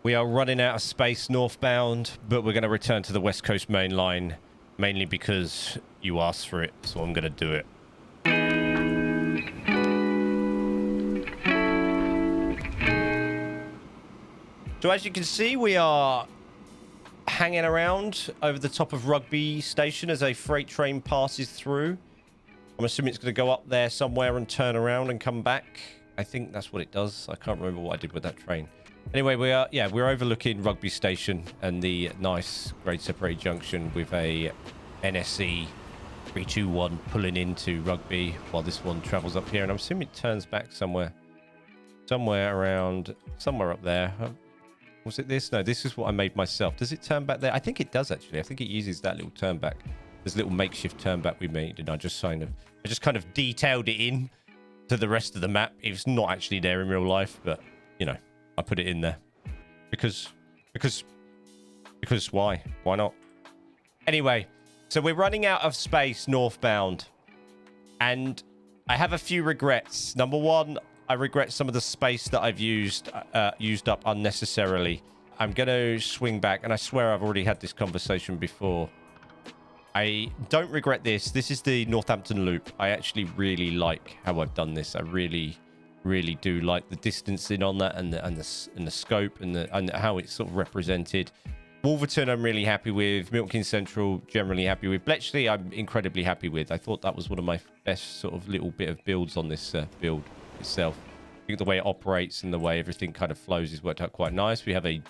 We are running out of space northbound, but we're going to return to the West Coast Mainline, mainly because you asked for it, so I'm going to do it. So as you can see, we are hanging around over the top of Rugby Station as a freight train passes through. I'm assuming it's going to go up there somewhere and turn around and come back. I think that's what it does. I can't remember what I did with that train. Anyway, we're overlooking Rugby Station and the nice grade separated junction with a NSE 321 pulling into Rugby while this one travels up here. And I'm assuming it turns back somewhere up there. Was it this? No, this is what I made myself. Does it turn back there? I think it does, actually. I think it uses that little turn back. This little makeshift turn back we made, and I just kind of detailed it in to the rest of the map. It's not actually there in real life, but, you know, I put it in there. Because why? Why not? Anyway, so we're running out of space northbound, and I have a few regrets. Number one, I regret some of the space that I've used up unnecessarily. I'm going to swing back, and I swear I've already had this conversation before. I don't regret this. This is the Northampton loop. I actually really like how I've done this. I really, really do like the distancing on that and the scope and how it's sort of represented. Wolverton, I'm really happy with. Milton Keynes Central, generally happy with. Bletchley, I'm incredibly happy with. I thought that was one of my best sort of little bit of builds on this build itself. I think the way it operates and the way everything kind of flows has worked out quite nice. We have a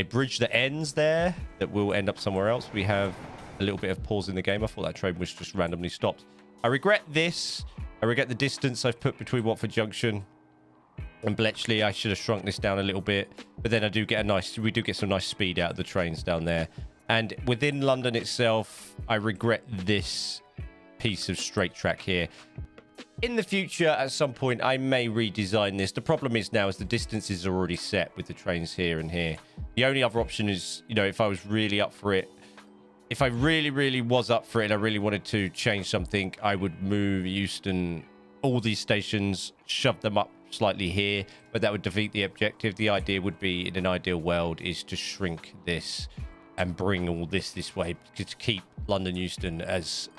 bridge that ends there that will end up somewhere else. We have a little bit of pause in the game. I thought that train was just randomly stopped. I regret this. I regret the distance I've put between Watford Junction and Bletchley. I should have shrunk this down a little bit, but then we do get some nice speed out of the trains down there. And within London itself, I regret this piece of straight track here. In the future, at some point, I may redesign this. The problem is now is the distances are already set with the trains here and here. The only other option is, you know, if I was really up for it, if I really, really was up for it and I really wanted to change something, I would move Euston, all these stations, shove them up slightly here, but that would defeat the objective. The idea would be, in an ideal world, is to shrink this and bring all this way to keep London Euston as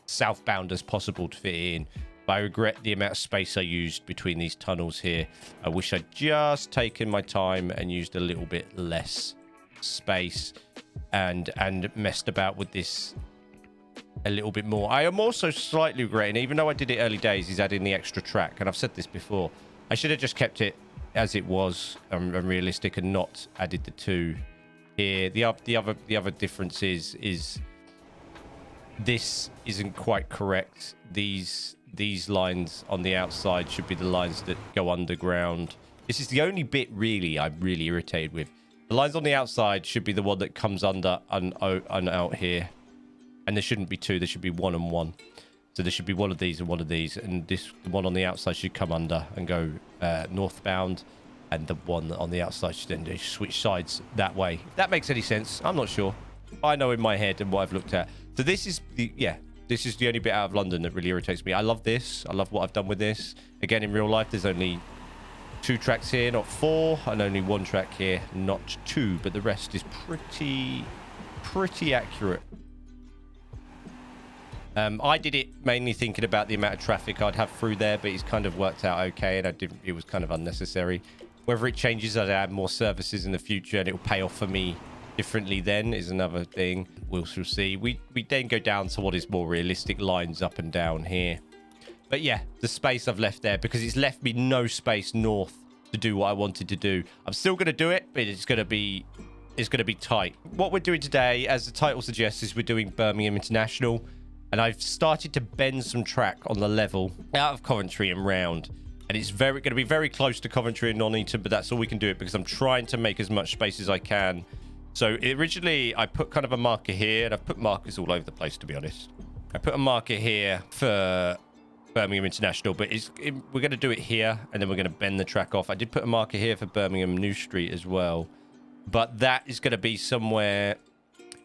southbound as possible to fit in. But I regret the amount of space I used between these tunnels here. I wish I'd just taken my time and used a little bit less space and messed about with this a little bit more. I am also slightly regretting, even though I did it early days, is adding the extra track. And I've said this before. I should have just kept it as it was and realistic and not added the two here. The other difference is this isn't quite correct. These lines on the outside should be the lines that go underground. This is the only bit really I'm really irritated with. The lines on the outside should be the one that comes under and out here. And there shouldn't be two. There should be one and one. So there should be one of these and one of these. And the one on the outside should come under and go northbound. And the one on the outside should then switch sides that way. If that makes any sense, I'm not sure. I know in my head and what I've looked at. So this is this is the only bit out of London that really irritates me. I love this. I love what I've done with this. Again, in real life, there's only 2 tracks here, not 4, and only 1 track here, not 2, but the rest is pretty accurate. I did it mainly thinking about the amount of traffic I'd have through there, but it's kind of worked out okay, and it was kind of unnecessary. Whether it changes, I'd add more services in the future, and it'll pay off for me differently then is another thing. We'll see. We then go down to what is more realistic lines up and down here. But yeah, the space I've left there, because it's left me no space north to do what I wanted to do. I'm still going to do it, but it's going to be tight. What we're doing today, as the title suggests, is we're doing Birmingham International. And I've started to bend some track on the level out of Coventry and round. And it's going to be very close to Coventry and Nuneaton, but that's all we can do it because I'm trying to make as much space as I can. So originally, I put kind of a marker here, and I've put markers all over the place, to be honest. I put a marker here for Birmingham International, but we're going to do it here, and then we're going to bend the track off. I did put a marker here for Birmingham New Street as well, but that is going to be somewhere.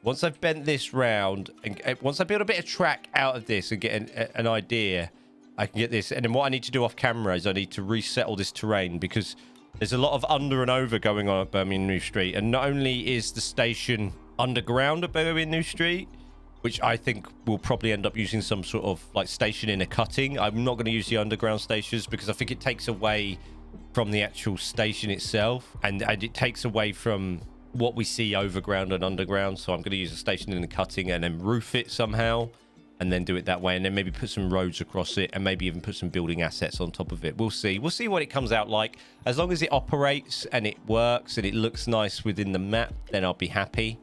Once I've bent this round, and once I build a bit of track out of this and get an idea, I can get this. And then what I need to do off camera is I need to reset all this terrain, because There's a lot of under and over going on at Birmingham New Street. And not only is the station underground at Birmingham New Street, which I think we'll probably end up using some sort of like station in a cutting. I'm not going to use the underground stations because I think it takes away from the actual station itself. And it takes away from what we see overground and underground. So I'm going to use a station in a cutting and then roof it somehow. And then do it that way, and then maybe put some roads across it, and maybe even put some building assets on top of it. We'll see what it comes out like. As long as it operates and it works and it looks nice within the map, then I'll be happy.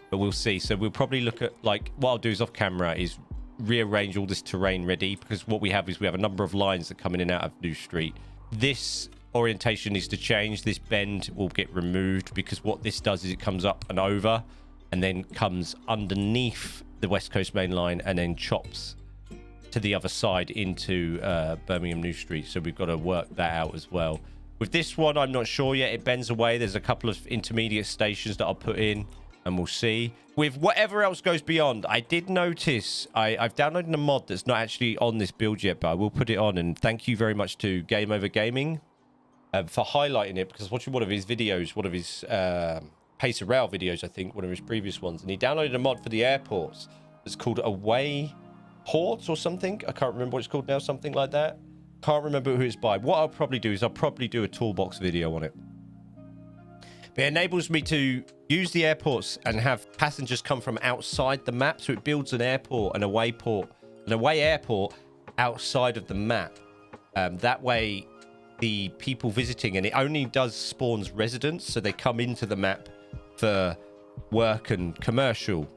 But we'll see. So we'll probably look at, like, what I'll do is off camera is rearrange all this terrain ready, because what we have is we have a number of lines that come in and out of New Street. This orientation needs to change. This bend will get removed, because what this does is it comes up and over and then comes underneath the West Coast Mainline and then chops to the other side into Birmingham New Street. So we've got to work that out as well. With this one, I'm not sure yet. It bends away. There's a couple of intermediate stations that I'll put in, and we'll see. With whatever else goes beyond, I did notice I've downloaded a mod that's not actually on this build yet, but I will put it on. And thank you very much to Game Over Gaming for highlighting it, because I was watching one of his videos, one of his Pacer Rail videos, I think, one of his previous ones, and he downloaded a mod for the airports. It's called Away Ports or something. I can't remember what it's called now, something like that. Can't remember who it's by. What I'll probably do is I'll probably do a toolbox video on it. But it enables me to use the airports and have passengers come from outside the map. So it builds an airport, an away airport outside of the map. That way, the people visiting, and it only does spawns residents, so they come into the map for work and commercial,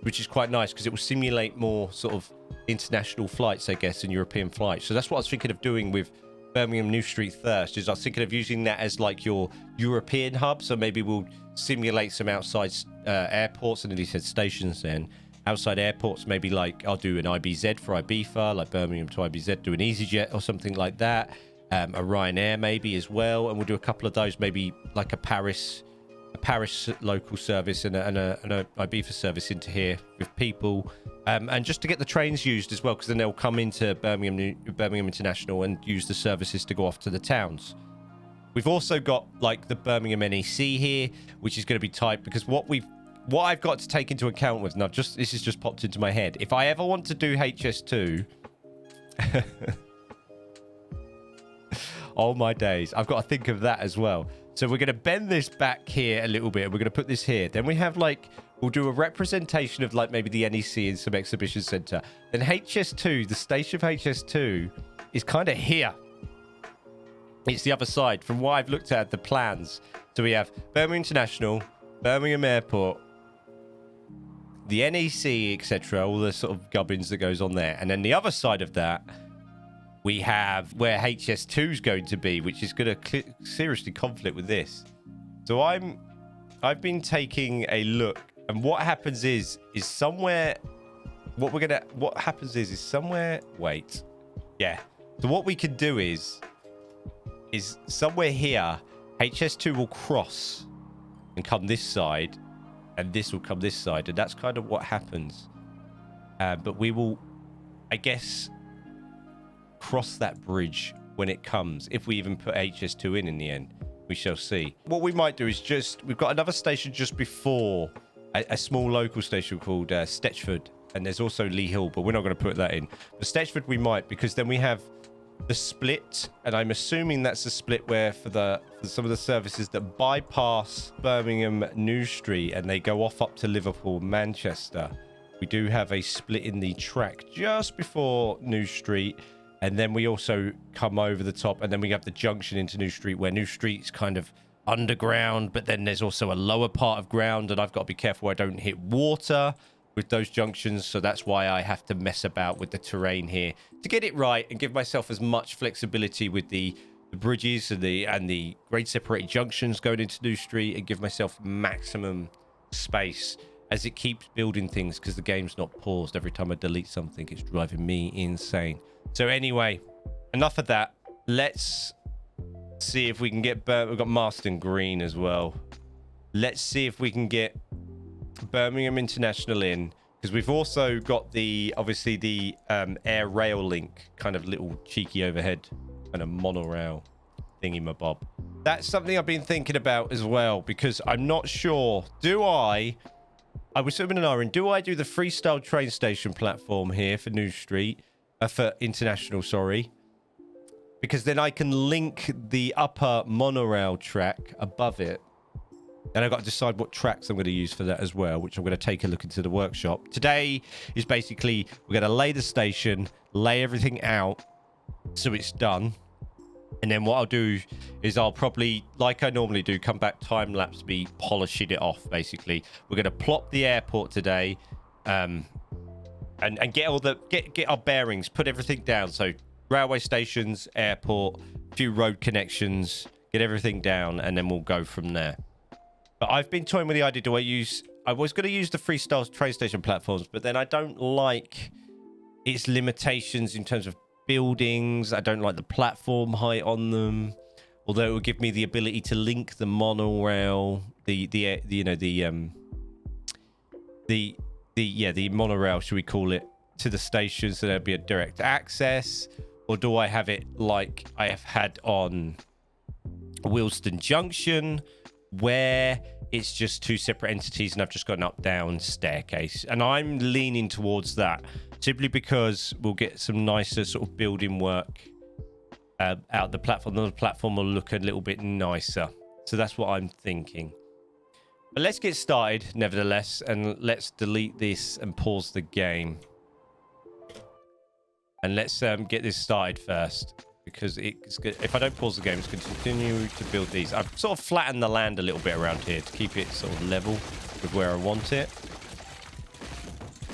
which is quite nice because it will simulate more sort of international flights, I guess, and European flights. So that's what I was thinking of doing with Birmingham New Street Thirst, is I was thinking of using that as like your European hub. So maybe we'll simulate some outside airports, and then he said stations then. Outside airports, maybe like I'll do an IBZ for Ibiza, like Birmingham to IBZ, do an EasyJet or something like that. A Ryanair maybe as well, and we'll do a couple of those, maybe like a Paris local service and a Ibiza service into here with people, and just to get the trains used as well, because then they'll come into Birmingham International and use the services to go off to the towns. We've also got like the Birmingham NEC here, which is going to be tight, because what I've got to take into account with, and this has just popped into my head, if I ever want to do HS2 oh my days, I've got to think of that as well. So we're going to bend this back here a little bit. We're going to put this here. Then we have like, we'll do a representation of like maybe the NEC in some exhibition center. Then HS2, the station of HS2 is kind of here. It's the other side from what I've looked at the plans. So we have Birmingham International, Birmingham Airport, the NEC, etc. All the sort of gubbins that goes on there. And then the other side of that, we have where HS2 is going to be, which is going to seriously conflict with this. So I've been taking a look, and what happens is somewhere. What happens is somewhere. Wait, yeah. So what we can do is somewhere here, HS2 will cross and come this side, and this will come this side, and that's kind of what happens. But we will, I guess, cross that bridge when it comes, if we even put HS2 in the end. We shall see. What we might do is we've got another station just before, a small local station called Stetchford, and there's also Lee Hill, but we're not going to put that in. But Stetchford we might, because then we have the split, and I'm assuming that's the split where for some of the services that bypass Birmingham New Street and they go off up to Liverpool, Manchester, we do have a split in the track just before New Street. And then we also come over the top, and then we have the junction into New Street, where New Street's kind of underground, but then there's also a lower part of ground, and I've got to be careful I don't hit water with those junctions. So that's why I have to mess about with the terrain here to get it right and give myself as much flexibility with the bridges and the grade separated junctions going into New Street, and give myself maximum space as it keeps building things, because the game's not paused every time I delete something. It's driving me insane. So anyway, enough of that. Let's see if we can get we've got Marston Green as well. Let's see if we can get Birmingham International in, because we've also got obviously the air rail link, kind of little cheeky overhead kind of monorail. thingy-mabob. That's something I've been thinking about as well, because I'm not sure. I was swimming in Iron. Do I do the freestyle train station platform here for New Street? For International, sorry. Because then I can link the upper monorail track above it. And I've got to decide what tracks I'm going to use for that as well, which I'm going to take a look into the workshop. Today is basically, we're going to lay the station, lay everything out so it's done. And then what I'll do is I'll probably, like I normally do, come back time-lapse me polishing it off, basically. We're going to plop the airport today and get all the get our bearings, put everything down. So railway stations, airport, a few road connections, get everything down, and then we'll go from there. But I've been toying with the idea, I was going to use the freestyle train station platforms, but then I don't like its limitations in terms of buildings. I don't like the platform height on them, although it would give me the ability to link the monorail, the monorail, should we call it, to the station, so there'd be a direct access. Or do I have it like I have had on Willesden Junction, where it's just two separate entities and I've just got an up-down staircase? And I'm leaning towards that, simply because we'll get some nicer sort of building work out the platform. The platform will look a little bit nicer. So that's what I'm thinking. But let's get started, nevertheless, and let's delete this and pause the game. And let's get this started first, because it's good. If I don't pause the game, it's going to continue to build these. I've sort of flattened the land a little bit around here to keep it sort of level with where I want it.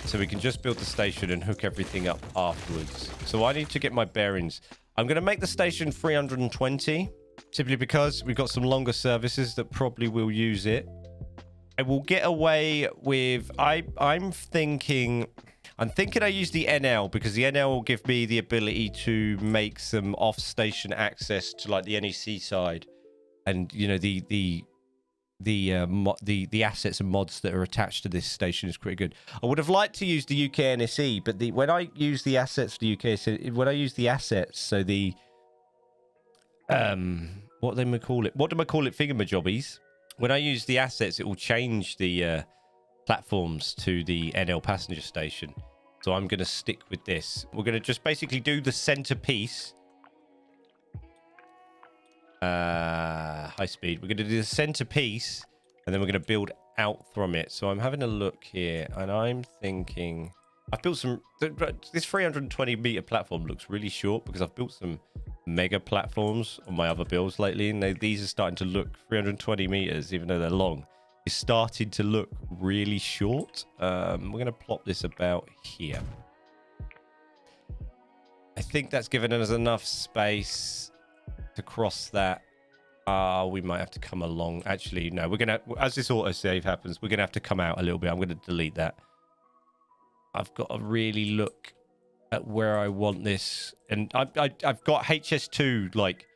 So we can just build the station and hook everything up afterwards. So I need to get my bearings. I'm going to make the station 320, simply because we've got some longer services that probably will use it. I will get away with... I'm thinking I use the NL, because the NL will give me the ability to make some off-station access to like the NEC side, and you know the assets and mods that are attached to this station is pretty good. I would have liked to use the UK NSE, but when I use the assets for the UK, so when I use the assets, so the what do I call it? Thingamajobbies. When I use the assets, it will change the platforms to the NL passenger station. So I'm going to stick with this. We're going to just basically do the centerpiece. High speed. We're going to do the centerpiece, and then we're going to build out from it. So I'm having a look here, and I'm thinking... I've built some... This 320 meter platform looks really short, because I've built some mega platforms on my other builds lately, and these are starting to look 320 meters, even though they're long. It's starting to look really short. We're going to plop this about here. I think that's given us enough space to cross that. We might have to come along. Actually, no, we're going to, as this autosave happens, we're going to have to come out a little bit. I'm going to delete that. I've got to really look at where I want this. And I've got HS2, like,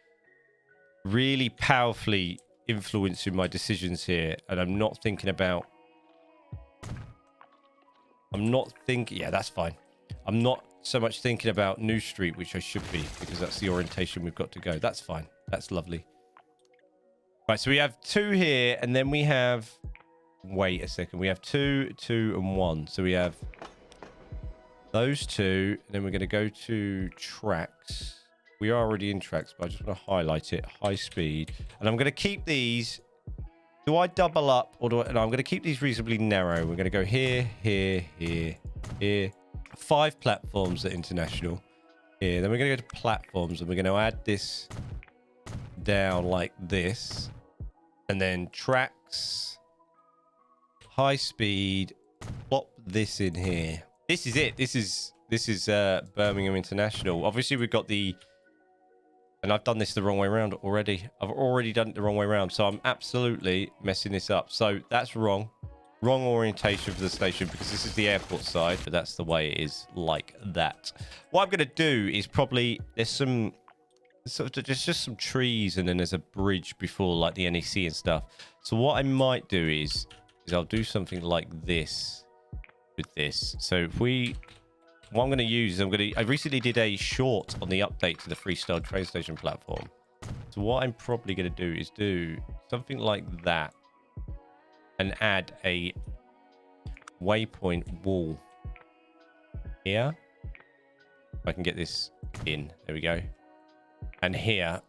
really powerfully influencing my decisions here, and I'm not thinking, yeah, that's fine. I'm not so much thinking about New Street, which I should be, because that's the orientation we've got to go. That's fine. That's lovely. Right, so we have 2 here, and then we have, wait a second, we have 2, 2, and 1. So we have those 2, and then we're going to go to tracks. We are already in tracks, but I just want to highlight it. High speed. And I'm going to keep these... Do I double up? Or do I... No, I'm going to keep these reasonably narrow. We're going to go here, here, here, here. 5 platforms at International. Here. Then we're going to go to platforms, and we're going to add this down like this. And then tracks. High speed. Plop this in here. This is it. This is Birmingham International. Obviously, we've got the... And I've done this the wrong way around already. I've already done it the wrong way around. So I'm absolutely messing this up. So that's wrong. Wrong orientation for the station, because this is the airport side. But that's the way it is, like that. What I'm going to do is probably... There's just some trees, and then there's a bridge before, like the NEC and stuff. So what I might do is I'll do something like this with this. So if we... What I'm going to use is I recently did a short on the update to the freestyle train station platform. So So what I'm probably going to do is do something like that and add a waypoint wall here. If I can get this in. There we go. And here.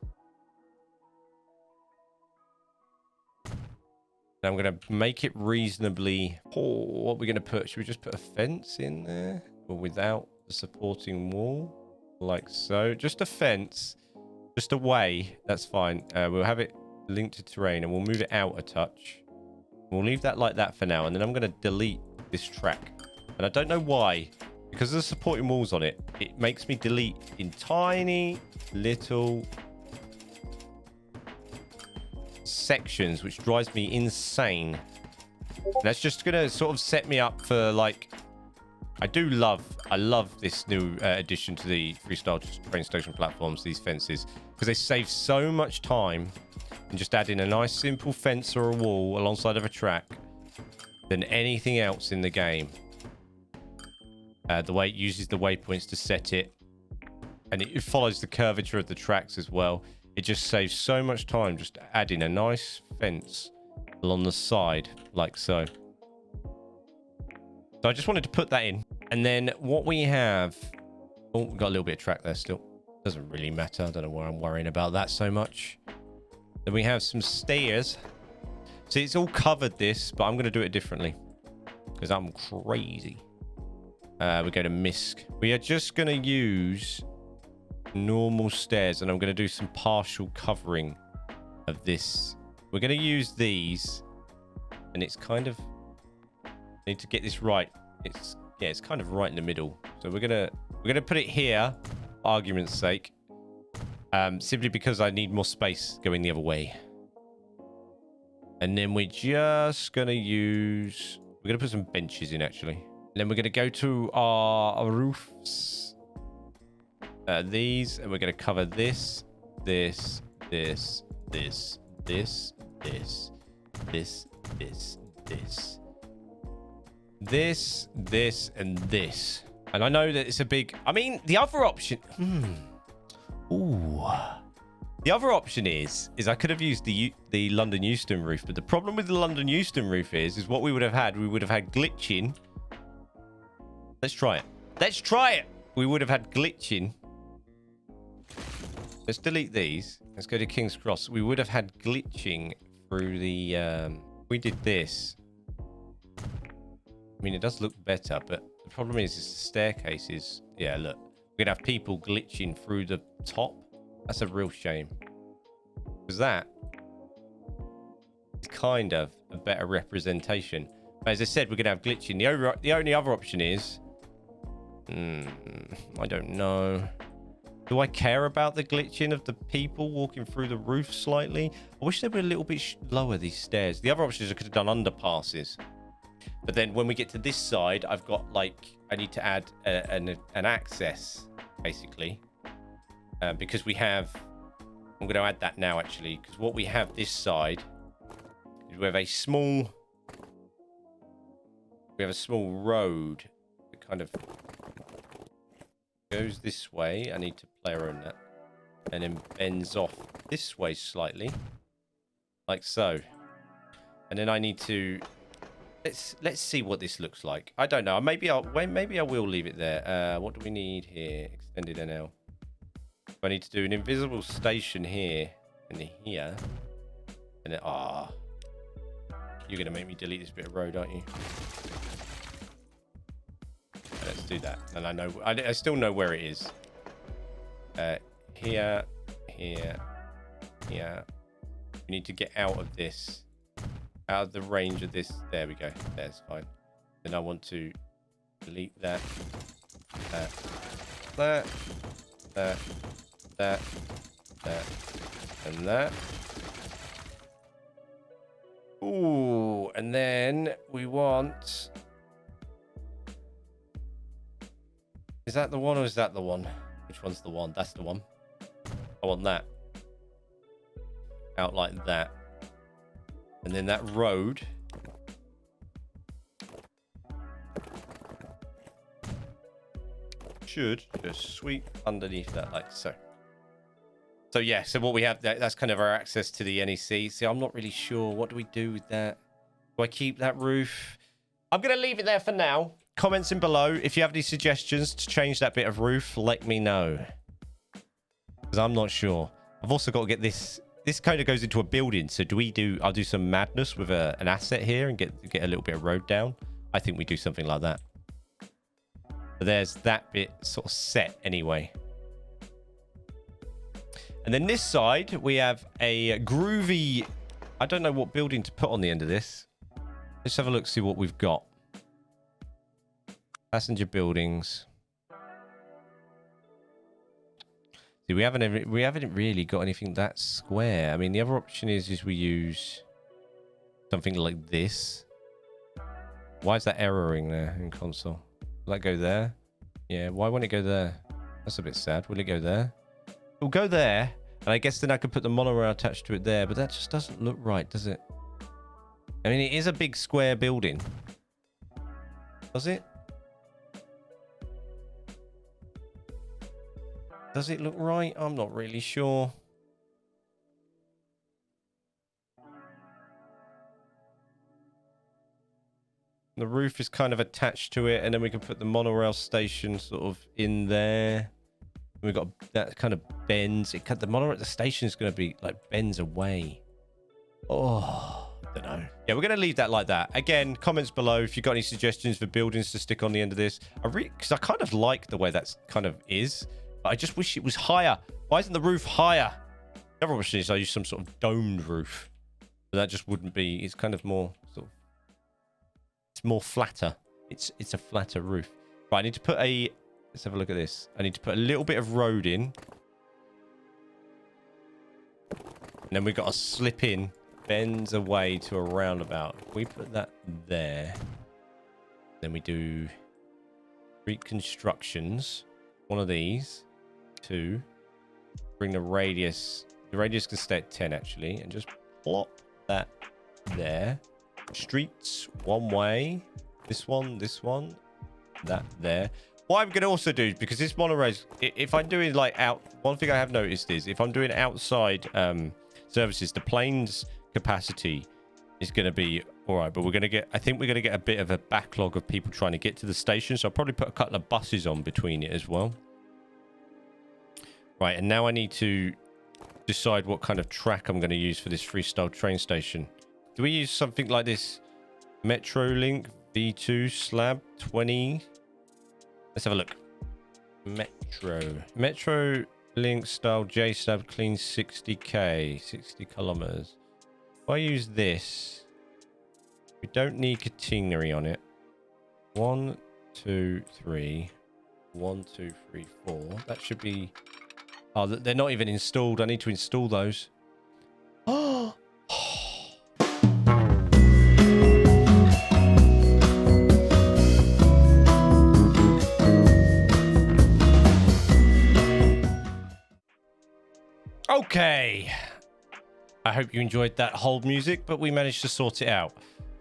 I'm going to make it reasonably... Oh, what are we going to put? Should we just put a fence in there? Or without the supporting wall? Like so. Just a fence. Just a way. That's fine. We'll have it linked to terrain and we'll move it out a touch. We'll leave that like that for now. And then I'm going to delete this track. And I don't know why. Because of the supporting walls on it, it makes me delete in tiny little sections, which drives me insane. And that's just going to sort of set me up for, like... I love this new addition to the freestyle train station platforms, these fences, because they save so much time in just adding a nice simple fence or a wall alongside of a track than anything else in the game. The way it uses the waypoints to set it, and it follows the curvature of the tracks as well. It just saves so much time just adding a nice fence along the side, like so. So I just wanted to put that in. And then what we have... Oh, we've got a little bit of track there still. Doesn't really matter. I don't know why I'm worrying about that so much. Then we have some stairs. See, it's all covered this, but I'm going to do it differently. Because I'm crazy. We go to MISC. We are just going to use normal stairs. And I'm going to do some partial covering of this. We're going to use these. And it's kind of... I need to get this right. It's kind of right in the middle. So we're gonna put it here, for argument's sake. Simply because I need more space going the other way. And then we're just gonna use... We're gonna put some benches in actually. And then we're gonna go to our roofs. These, and we're gonna cover this, this, this, this, this, this, this, this, this. This, and this. And I know that it's a big... I mean, the other option... Ooh. The other option is I could have used the London Euston roof. But the problem with the London Euston roof is what we would have had glitching. Let's try it. Let's try it. We would have had glitching. Let's delete these. Let's go to King's Cross. We would have had glitching through the... we did this. I mean, it does look better, but the problem is the staircases. Yeah, look. We're going to have people glitching through the top. That's a real shame. Because that is kind of a better representation. But as I said, we're going to have glitching. The only other option is... I don't know. Do I care about the glitching of the people walking through the roof slightly? I wish they were a little bit lower, these stairs. The other option is I could have done underpasses. But then when we get to this side, I've got like... I need to add an access, basically. Because we have... I'm going to add that now, actually. Because what we have this side is we have a small... We have a small road that kind of goes this way. I need to play around that. And then bends off this way slightly. Like so. And then I need to... Let's see what this looks like. I don't know. Maybe I will leave it there. What do we need here? Extended NL. I need to do an invisible station here and here. And then you're gonna make me delete this bit of road, aren't you? Let's do that. And I know I still know where it is. Here. We need to get out of this. Out of the range of this. There we go. That's fine. Then I want to delete that. That. And that. Ooh, and then we want... Is that the one or is that the one? Which one's the one? That's the one. I want that. Out like that. And then that road should just sweep underneath that like so. So yeah, so what we have, that's kind of our access to the NEC. See, I'm not really sure. What do we do with that? Do I keep that roof? I'm going to leave it there for now. Comments in below. If you have any suggestions to change that bit of roof, let me know. Because I'm not sure. I've also got to get this. This kind of goes into a building. So I'll do some madness with an asset here and get a little bit of road down. I think we do something like that. But there's that bit sort of set anyway. And then this side, we have a groovy... I don't know what building to put on the end of this. Let's have a look, see what we've got. Passenger buildings. See, we haven't really got anything that square. I mean, the other option is we use something like this. Why is that erroring there in console? Will that go there? Yeah, why won't it go there? That's a bit sad. Will it go there? It'll go there, and I guess then I could put the monorail attached to it there, but that just doesn't look right, does it? I mean, it is a big square building. Does it? Does it look right? I'm not really sure. The roof is kind of attached to it, and then we can put the monorail station sort of in there. We've got that kind of bends. The monorail at the station is going to be like bends away. Oh, I don't know. Yeah, we're going to leave that like that. Again, comments below if you've got any suggestions for buildings to stick on the end of this. Because I kind of like the way that's kind of is. But I just wish it was higher. Why isn't the roof higher? The other option is I use some sort of domed roof. But that just wouldn't be. It's kind of more sort of. It's more flatter. It's a flatter roof. Right, I need to put a. Let's have a look at this. I need to put a little bit of road in. And then we've got to slip in, bends away to a roundabout. If we put that there, then we do reconstructions. One of these. 2. Bring the radius. The radius can stay at 10 actually. And just plop that there. Streets, one way. This one, that there. What I'm going to also do, because this monorail, if I'm doing like one thing I have noticed is if I'm doing outside services, the plane's capacity is going to be all right, but I think we're going to get a bit of a backlog of people trying to get to the station. So I'll probably put a couple of buses on between it as well. Right, and now I need to decide what kind of track I'm going to use for this freestyle train station. Do we use something like this Metrolink V2 slab 20? Let's have a look. Metrolink style J slab clean 60k, 60 kilometers. If I use this, we don't need catenary on it. 1, 2, 3. 1, 2, 3, 4. That should be. Oh, they're not even installed. I need to install those. Oh. Okay, I hope you enjoyed that hold music, but we managed to sort it out.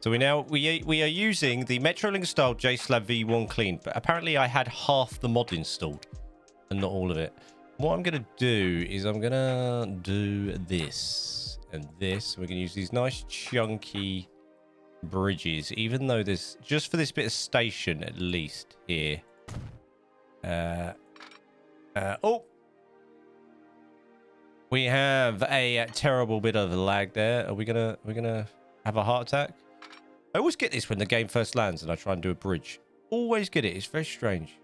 So we are using the Metrolink style JSlab V1 clean, but apparently I had half the mod installed and not all of it. What I'm going to do is I'm going to do this and this. We're going to use these nice chunky bridges, even though there's just for this bit of station at least here. Oh. We have a terrible bit of lag there. Are we gonna have a heart attack? I always get this when the game first lands and I try and do a bridge. Always get it. It's very strange.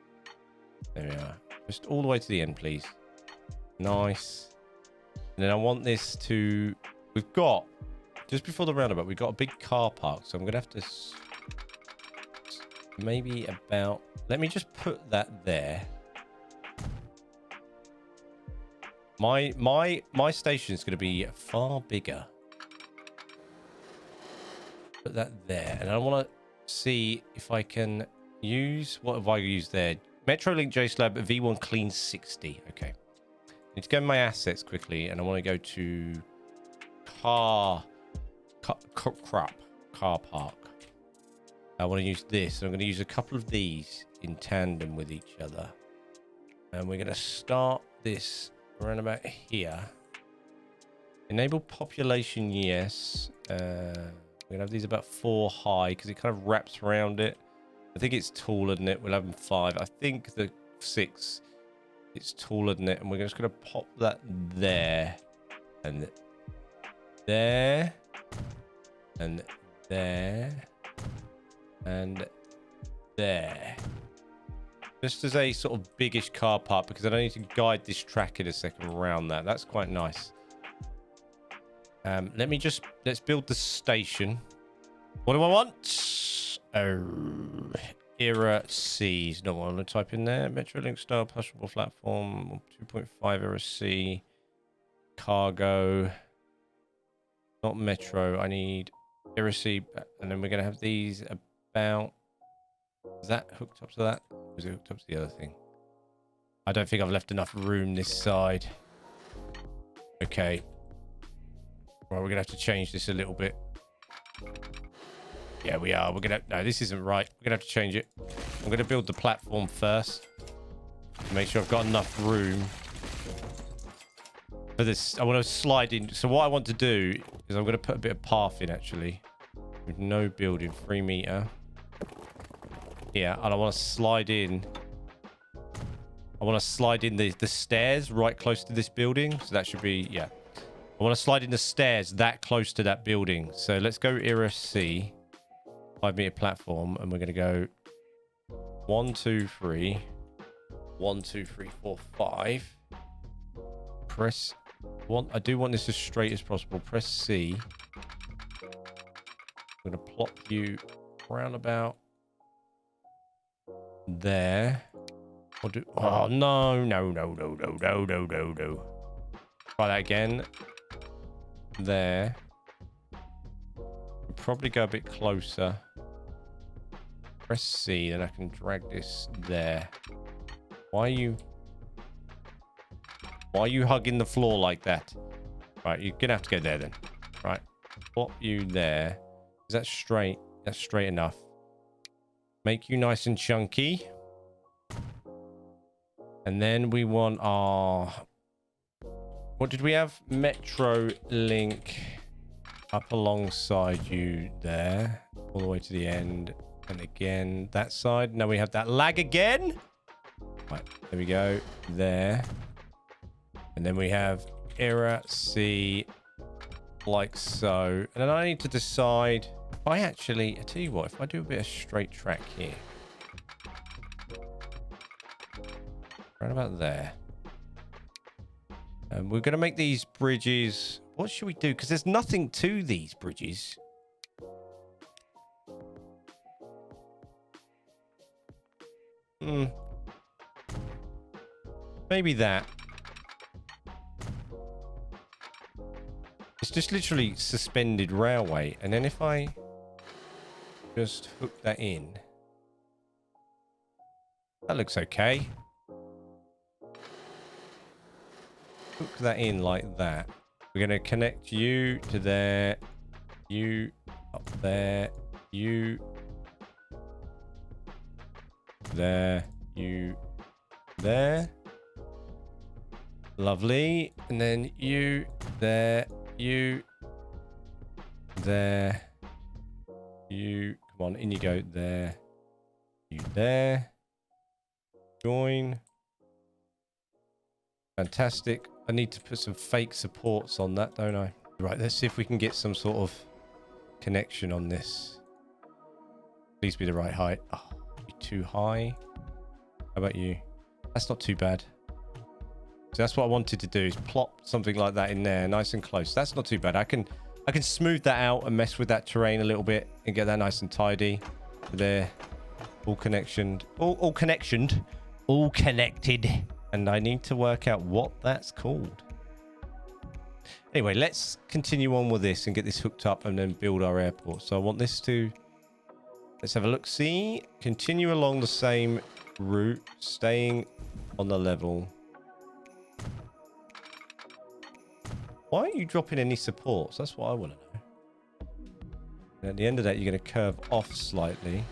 There we are. Just all the way to the end, please. Nice. And then I want this to... We've got, just before the roundabout, we've got a big car park. So I'm going to have to... Maybe about... Let me just put that there. My station is going to be far bigger. Put that there, and I want to see if I can use what have I used there? Metrolink JSlab V1 Clean 60. Okay, I need to go in my assets quickly, and I want to go to car park. I want to use this. I'm going to use a couple of these in tandem with each other, and we're going to start this around about here. Enable population, yes. We're gonna have these about 4 high because it kind of wraps around it. I think it's taller than it. We'll have them 5. I think the 6, it's taller than it, and we're just gonna pop that there, and there, and there, and there. Just as a sort of biggish car park, because I don't need to guide this track in a second around that. That's quite nice. Let's build the station. What do I want? Oh, Era C is not what I'm going to type in there. Metrolink style pushable platform, 2.5 Era C. Cargo. Not Metro. I need Era C. And then we're going to have these about... Is that hooked up to that? Or is it hooked up to the other thing? I don't think I've left enough room this side. Okay. Well, we're going to have to change this a little bit. Yeah, we are. We're going to... No, this isn't right. We're going to have to change it. I'm going to build the platform first. Make sure I've got enough room for this. I want to slide in. So what I want to do is I'm going to put a bit of path in, actually. With no building. 3 meter. Yeah, and I want to slide in. I want to slide in the stairs right close to this building. So that should be... Yeah. I want to slide in the stairs that close to that building. So let's go Era C. 5 meter platform. And we're going to go 1, 2, 3. 1, 2, 3, 4, 5. Press 1. I do want this as straight as possible. Press C. I'm going to plop you around about there. Oh, no. Try that again. There. We'll probably go a bit closer. Press C, then I can drag this there. Why are you hugging the floor like that? Right, you're gonna have to go there then. Right, plop you there. Is that straight? That's straight enough. Make you nice and chunky. And then we want our... What did we have? Metro link up alongside you there. All the way to the end. And again, that side. Now we have that lag again. Right, there we go. There. And then we have Era C like so. And then I need to decide... I tell you what, if I do a bit of straight track here. Right about there. And we're going to make these bridges. What should we do? Because there's nothing to these bridges. Maybe that. It's just literally suspended railway. And then if I just hook that in. That looks okay. Hook that in like that. We're going to connect you to there. You up there. You there. You there. Lovely. And then you there. You there. You come on, in you go there. You there. Join. Fantastic. I need to put some fake supports on that, don't I? Right, let's see if we can get some sort of connection on this. Please be the right height. Oh, too high. How about you? That's not too bad. So that's what I wanted to do, is plop something like that in there, nice and close. That's not too bad. I can smooth that out and mess with that terrain a little bit and get that nice and tidy. There, all connectioned, all connected. And I need to work out what that's called. Anyway, let's continue on with this and get this hooked up and then build our airport. So I want this to... Let's have a look. See? Continue along the same route, staying on the level. Why aren't you dropping any supports? That's what I want to know. And at the end of that, you're going to curve off slightly.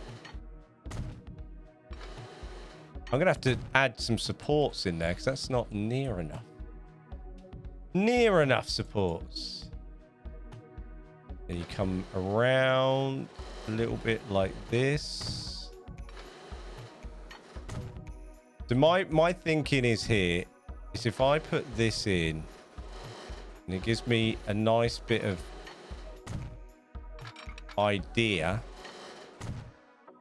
I'm going to have to add some supports in there because that's not near enough. Near enough supports. And you come around a little bit like this. So my thinking is here is if I put this in, and it gives me a nice bit of idea.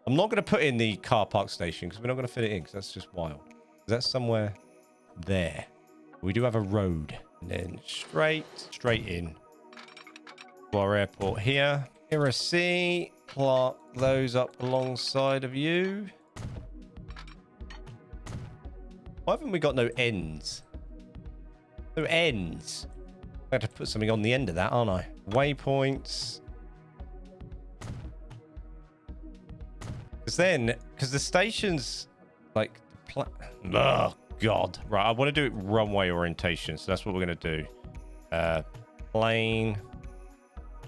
I'm not going to put in the car park station because we're not going to fit it in because that's just wild. That's somewhere there. We do have a road. And then straight in to our airport here. Here a C. Plot those up alongside of you. Why haven't we got no ends? No ends. I have to put something on the end of that, aren't I? Waypoints. Because the station's like... Oh, God. Right, I want to do it runway orientation, so that's what we're going to do. Plane.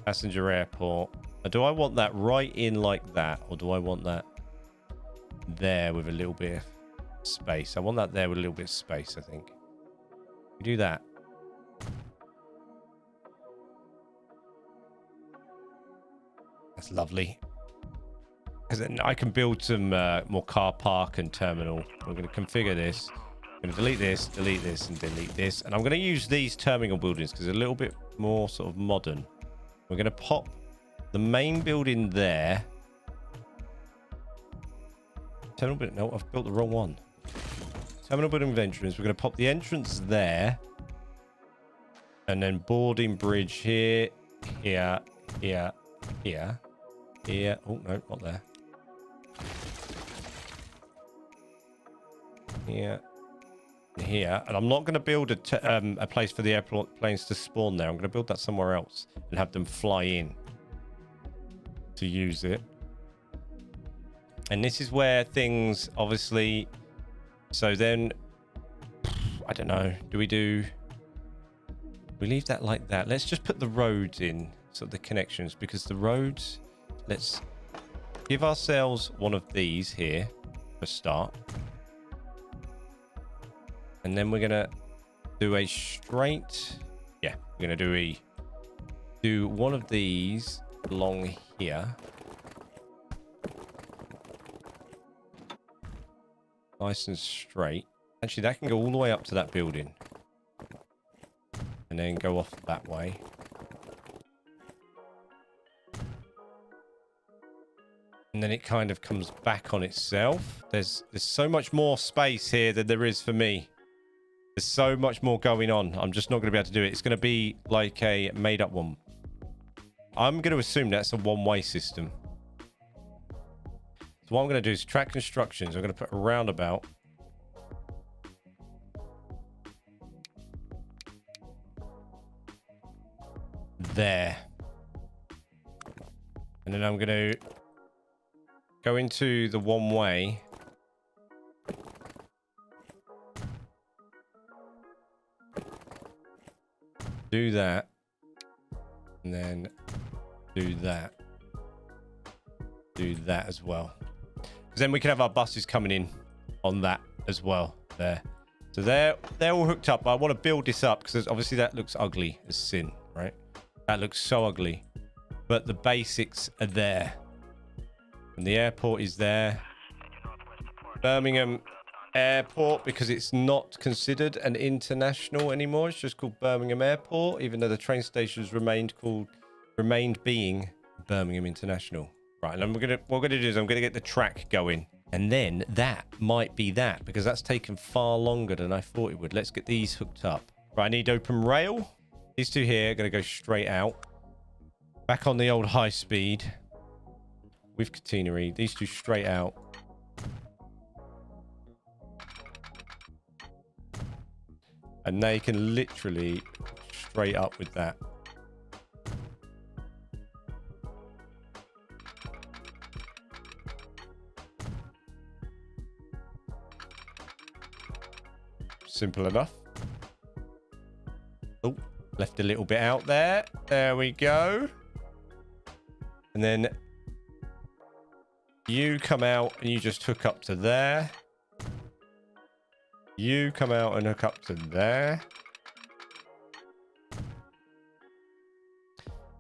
Passenger airport. Do I want that right in like that, or do I want that there with a little bit of space? I want that there with a little bit of space, I think. We do that. That's lovely. Because then I can build some more car park and terminal. We're going to configure this. I'm going to delete this, and delete this. And I'm going to use these terminal buildings because they're a little bit more sort of modern. We're going to pop the main building there. Terminal building. No, I've built the wrong one. Terminal building with entrance. We're going to pop the entrance there. And then boarding bridge here, here, here, here, here. Oh, no, not there. Here, here. And I'm not going to build a place for the airplanes to spawn there. I'm going to build that somewhere else and have them fly in to use it. And this is where things obviously... So then, I don't know. Do we leave that like that? Let's just put the roads in, so the connections, because the roads... Let's give ourselves one of these here for start. And then we're going to do a straight... Yeah, we're going to do one of these along here. Nice and straight. Actually, that can go all the way up to that building. And then go off that way. And then it kind of comes back on itself. There's so much more space here than there is for me. There's so much more going on. I'm just not going to be able to do it. It's going to be like a made-up one. I'm going to assume that's a one-way system. So what I'm going to do is track constructions. I'm going to put a roundabout. There. And then I'm going to go into the one-way. Do that. And then do that. Do that as well. Because then we can have our buses coming in on that as well. There. So they're all hooked up. I want to build this up because obviously that looks ugly as sin, right? That looks so ugly. But the basics are there. And the airport is there. Birmingham Airport, because it's not considered an international anymore. It's just called Birmingham Airport, even though the train stations remained being Birmingham International. Right, and what we're gonna do is I'm gonna get the track going. And then that might be that, because that's taken far longer than I thought it would. Let's get these hooked up. Right, I need open rail. These two here are gonna go straight out. Back on the old high speed. With catenary. These two straight out. And they can literally straight up with that. Simple enough. Oh, left a little bit out there. There we go. And then you come out and you just hook up to there. You come out and hook up to there.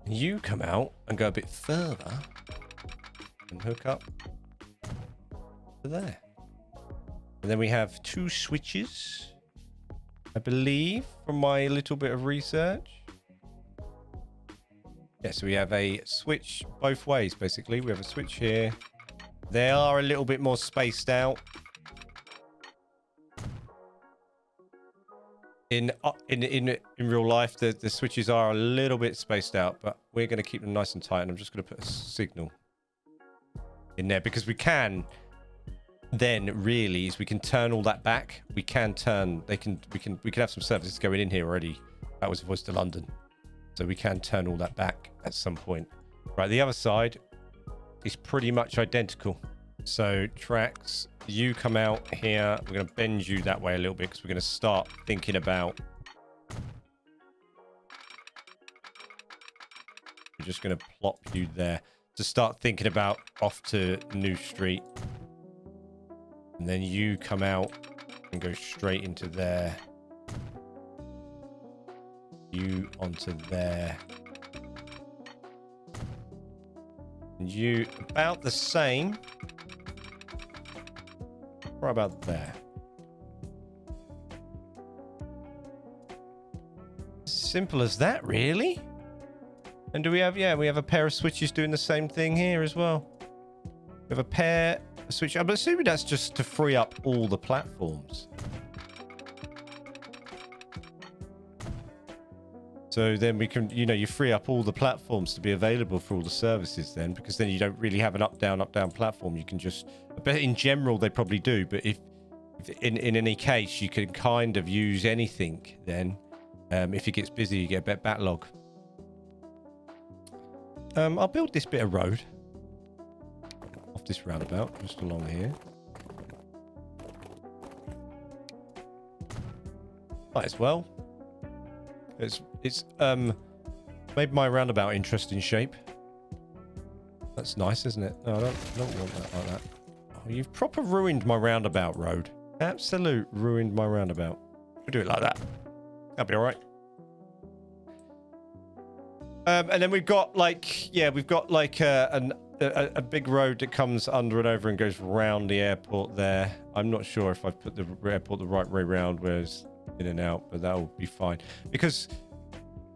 You come out and go a bit further and hook up to there. And then we have 2 switches, I believe, from my little bit of research. Yeah, so we have a switch both ways, basically. We have a switch here. They are a little bit more spaced out. In real life, the switches are a little bit spaced out, but we're going to keep them nice and tight. And I'm just going to put a signal in there because we can. Then really is we can turn all that back. We can turn. We can have some services going in here already. That was voice to London, so we can turn all that back at some point. Right, the other side is pretty much identical. So tracks, you come out here. We're going to bend you that way a little bit because we're going to start thinking about. We're just going to plop you there to start thinking about off to New Street. And then you come out and go straight into there. You onto there. And you about the same. Right about there. Simple as that, really. And do we have, yeah, we have a pair of switches doing the same thing here as well. We have a pair of switches. I'm assuming that's just to free up all the platforms. So then we can, you know, you free up all the platforms to be available for all the services then, because then you don't really have an up, down platform. You can just, I bet in general they probably do, but if in any case, you can kind of use anything then. If it gets busy, you get a bit backlog. I'll build this bit of road off this roundabout, just along here. Might as well. It's made my roundabout interesting shape. That's nice, isn't it? No, I don't want that like that. Oh, you've proper ruined my roundabout road. Absolute ruined my roundabout. We'll do it like that. That'll be all right. And then we've got like, yeah, we've got like a big road that comes under and over and goes round the airport there. I'm not sure if I've put the airport the right way round, whereas in and out, but that will be fine because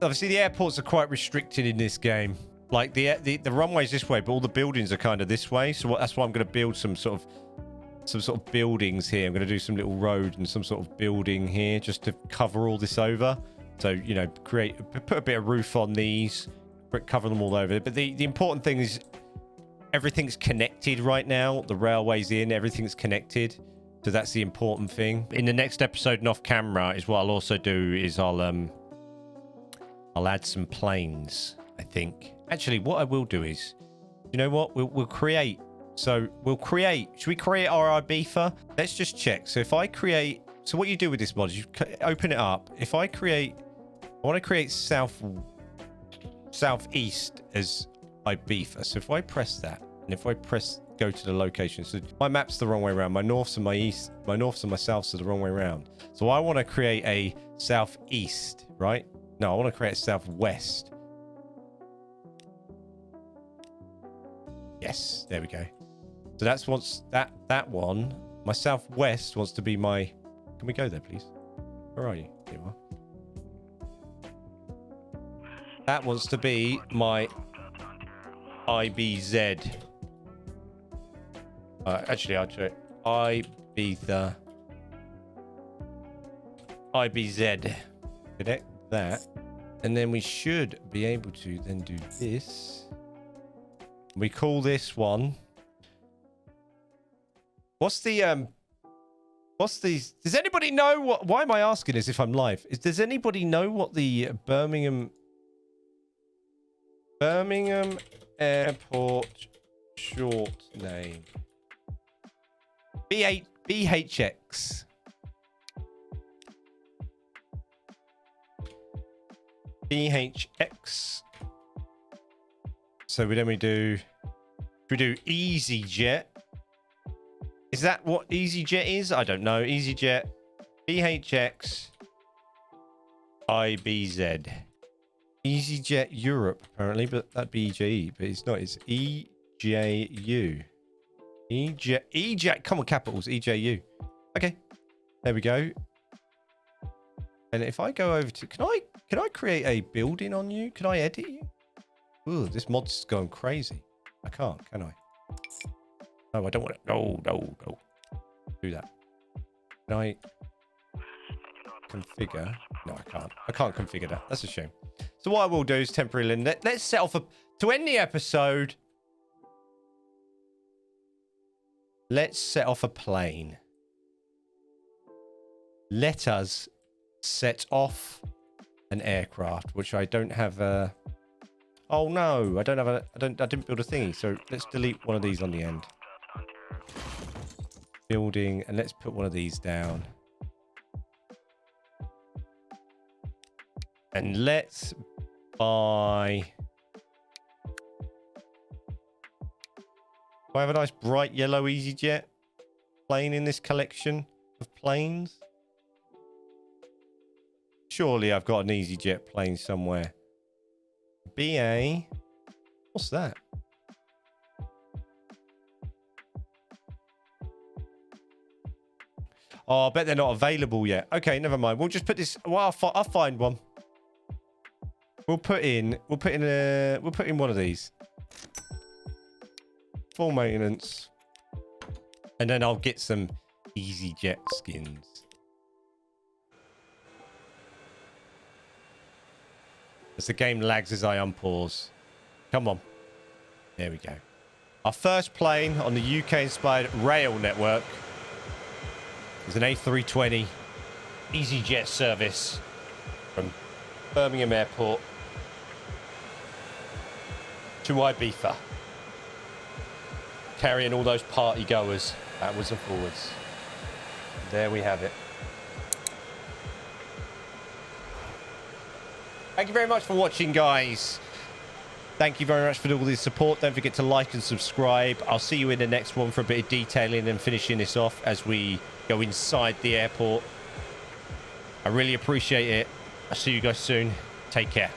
obviously the airports are quite restricted in this game. Like the runway's this way, but all the buildings are kind of this way. So that's why I'm going to build some sort of buildings here. I'm going to do some little road and some sort of building here just to cover all this over. So, you know, put a bit of roof on these, cover them all over. But the important thing is everything's connected right now. The railway's in, everything's connected. So that's the important thing. In the next episode and off camera is what I'll also do is I'll add some planes, I think. Actually, what I will do is, you know what? We'll create. So we'll create. Should we create our Ibiza? Let's just check. So if I create. So what you do with this mod is you open it up. If I create. I want to create southeast as Ibiza. So if I press that, and if I press go to the location, so my map's the wrong way around. My norths and my east, my norths and my souths are the wrong way around. So I want to create a southeast, right? No, I want to create a southwest. Yes, there we go. So that's what's that one. My southwest wants to be my. Can we go there, please? Where are you? Here you are. That wants to be my IBZ. Actually, I'll try IBZ. Connect that. And then we should be able to then do this. We call this one. What's the does anybody know what, why am I asking this if I'm live? Does anybody know what the Birmingham Airport short name? BHX. BHX. So we do EasyJet. Is that what EasyJet is? I don't know. EasyJet, BHX, IBZ. EasyJet Europe, apparently, but that'd be EJE, but it's not. It's EJU. EJet, come on, capitals, EJU. Okay, there we go. And if I go over to, can I create a building on you? Can I edit you? Ooh, this mod's going crazy. I can't, can I? No, I don't want it. No. Do that. Can I configure? No, I can't. I can't configure that. That's a shame. So what I will do is temporarily, let's set off to end the episode. Let's set off a plane. Let us set off an aircraft, which I don't have a... Oh no, I don't have a... I didn't build a thingy, so let's delete one of these on the end. Building, and let's put one of these down. And let's buy... Do I have a nice bright yellow EasyJet plane in this collection of planes? Surely I've got an EasyJet plane somewhere. BA. What's that? Oh, I bet they're not available yet. Okay, never mind. We'll just put this. Well, I'll find one. We'll put in one of these. Full maintenance. And then I'll get some EasyJet skins. As the game lags as I unpause. Come on. There we go. Our first plane on the UK-inspired rail network is an A320 EasyJet service from Birmingham Airport to Ibiza, carrying all those party goers backwards and forwards. There we have it. Thank you very much for watching, guys. Thank you very much for all the support. Don't forget to like and subscribe. I'll see you in the next one for a bit of detailing and finishing this off as we go inside the airport. I really appreciate it. I'll see you guys soon. Take care.